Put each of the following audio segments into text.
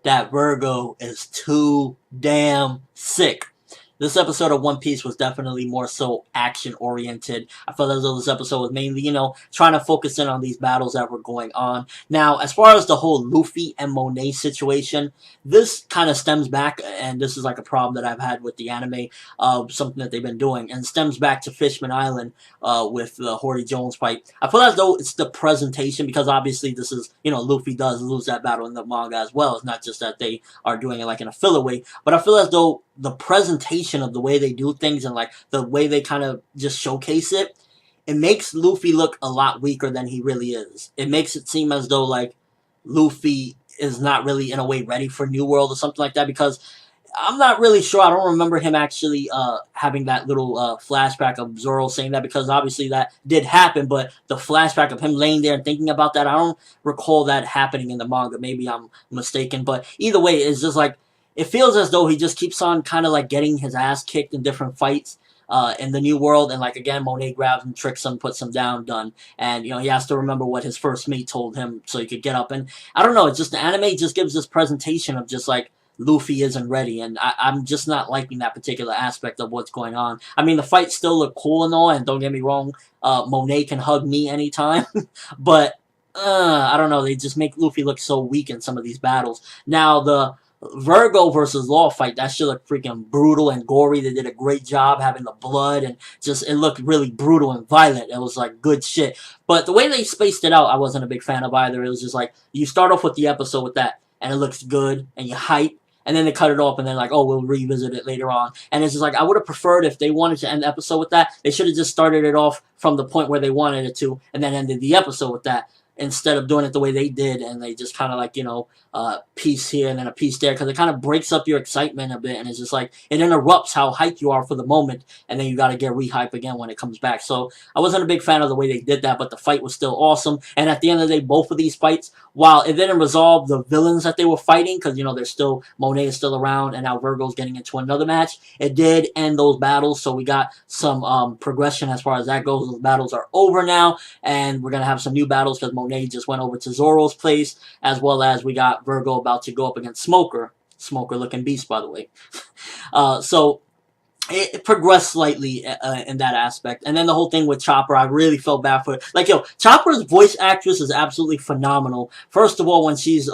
that Virgo is too damn sick. This episode of One Piece was definitely more so action oriented. I felt as though this episode was mainly, trying to focus in on these battles that were going on. Now, as far as the whole Luffy and Monet situation, this kind of stems back, and this is like a problem that I've had with the anime, something that they've been doing, and stems back to Fishman Island with the Horty Jones fight. I feel as though it's the presentation, because obviously this is, Luffy does lose that battle in the manga as well. It's not just that they are doing it like in a filler way, but I feel as though the presentation of the way they do things and like the way they kind of just showcase it, it makes Luffy look a lot weaker than he really is. It makes it seem as though like Luffy is not really in a way ready for New World or something like that, because I'm not really sure. I don't remember him actually having that little flashback of Zoro saying that, because obviously that did happen, but the flashback of him laying there and thinking about that, I don't recall that happening in the manga. Maybe I'm mistaken, but either way, it's just like, it feels as though he just keeps on kind of like getting his ass kicked in different fights in the New World, and like again, Monet grabs him, tricks him, puts him down, done. And he has to remember what his first mate told him so he could get up. And I don't know, it's just the anime just gives this presentation of just like Luffy isn't ready, and I'm just not liking that particular aspect of what's going on. I mean, the fights still look cool and all, and don't get me wrong, Monet can hug me anytime, but I don't know, they just make Luffy look so weak in some of these battles. Now, the Virgo versus Law fight, that shit looked freaking brutal and gory. They did a great job having the blood, and just it looked really brutal and violent. It was like good shit. But the way they spaced it out, I wasn't a big fan of either. It was just like, you start off with the episode with that, and it looks good, and you hype, and then they cut it off, and then like, oh, we'll revisit it later on. And it's just like, I would have preferred if they wanted to end the episode with that, they should have just started it off from the point where they wanted it to, and then ended the episode with that, instead of doing it the way they did, and they just kind of like, piece here and then a piece there, because it kind of breaks up your excitement a bit, and it's just like, it interrupts how hyped you are for the moment, and then you got to get re-hype again when it comes back. So I wasn't a big fan of the way they did that, but the fight was still awesome. And at the end of the day, both of these fights, while it didn't resolve the villains that they were fighting, because they're still, Monet is still around, and now Virgo's getting into another match, it did end those battles. So we got some progression as far as that goes. Those battles are over now, and we're gonna have some new battles, because Monet just went over to Zoro's place, as well as we got Virgo about to go up against Smoker. Smoker looking beast, by the way. So it progressed slightly in that aspect. And then the whole thing with Chopper, I really felt bad for it. Like, Chopper's voice actress is absolutely phenomenal. First of all, when she's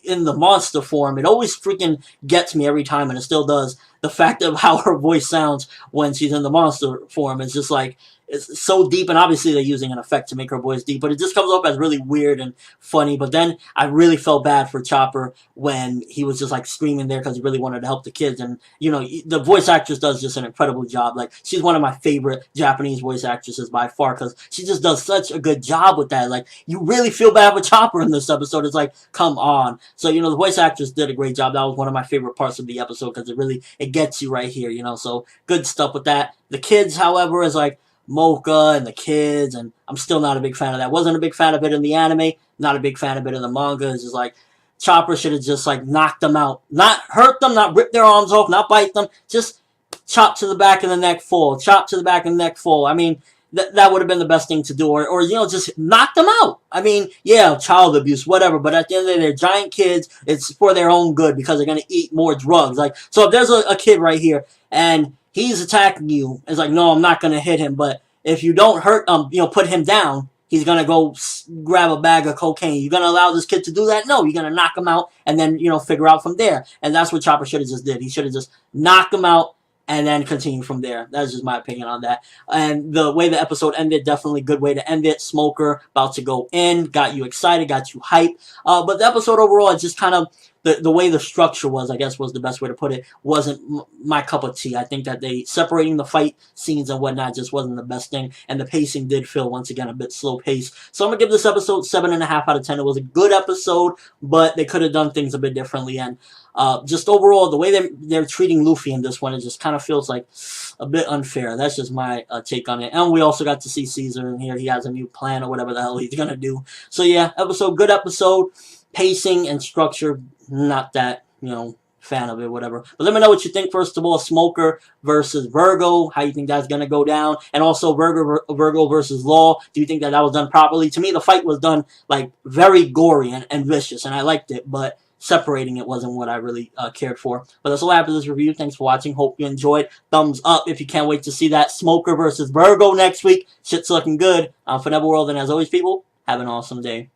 in the monster form, it always freaking gets me every time, and it still does. The fact of how her voice sounds when she's in the monster form is just like, it's so deep, and obviously they're using an effect to make her voice deep, but it just comes off as really weird and funny. But then I really felt bad for Chopper when he was just like screaming there because he really wanted to help the kids. And the voice actress does just an incredible job. Like, she's one of my favorite Japanese voice actresses by far, because she just does such a good job with that. Like, you really feel bad for Chopper in this episode. It's like, come on. So the voice actress did a great job. That was one of my favorite parts of the episode, because it gets you right here. So good stuff with that. The kids, however, is like Mocha and the kids, and I'm still not a big fan of that. Wasn't a big fan of it in the anime, not a big fan of it in the manga. It's just like, Chopper should have just like knocked them out. Not hurt them, not rip their arms off, not bite them, just chop to the back of the neck, fall. Chop to the back of the neck, fall. I mean, that would have been the best thing to do. Or just knock them out. I mean, yeah, child abuse, whatever, but at the end of the day, they're giant kids. It's for their own good, because they're going to eat more drugs. Like, so if there's a kid right here, and he's attacking you, it's like, no, I'm not going to hit him, but if you don't hurt put him down, he's going to go grab a bag of cocaine. You're going to allow this kid to do that? No, you're going to knock him out and then, figure out from there. And that's what Chopper should have just did. He should have just knocked him out and then continue from there. That's just my opinion on that. And the way the episode ended, definitely good way to end it. Smoker about to go in, got you excited, got you hyped. But the episode overall, it just kind of, the way the structure was, I guess was the best way to put it, wasn't my cup of tea. I think that they separating the fight scenes and whatnot just wasn't the best thing, and the pacing did feel, once again, a bit slow paced. So I'm going to give this episode 7.5 out of 10. It was a good episode, but they could have done things a bit differently, and just overall, the way they're treating Luffy in this one, it just kind of feels like a bit unfair. That's just my take on it. And we also got to see Caesar in here. He has a new plan or whatever the hell he's going to do. So yeah, good episode. Pacing and structure, not that, fan of it, whatever. But let me know what you think, first of all. Smoker versus Virgo, how you think that's going to go down. And also Virgo versus Law. Do you think that was done properly? To me, the fight was done, like, very gory and vicious, and I liked it. But separating it wasn't what I really cared for. But that's all I have for this review. Thanks for watching. Hope you enjoyed. Thumbs up if you can't wait to see that Smoker versus Virgo next week. Shit's looking good. I'm for World, and as always, people, have an awesome day.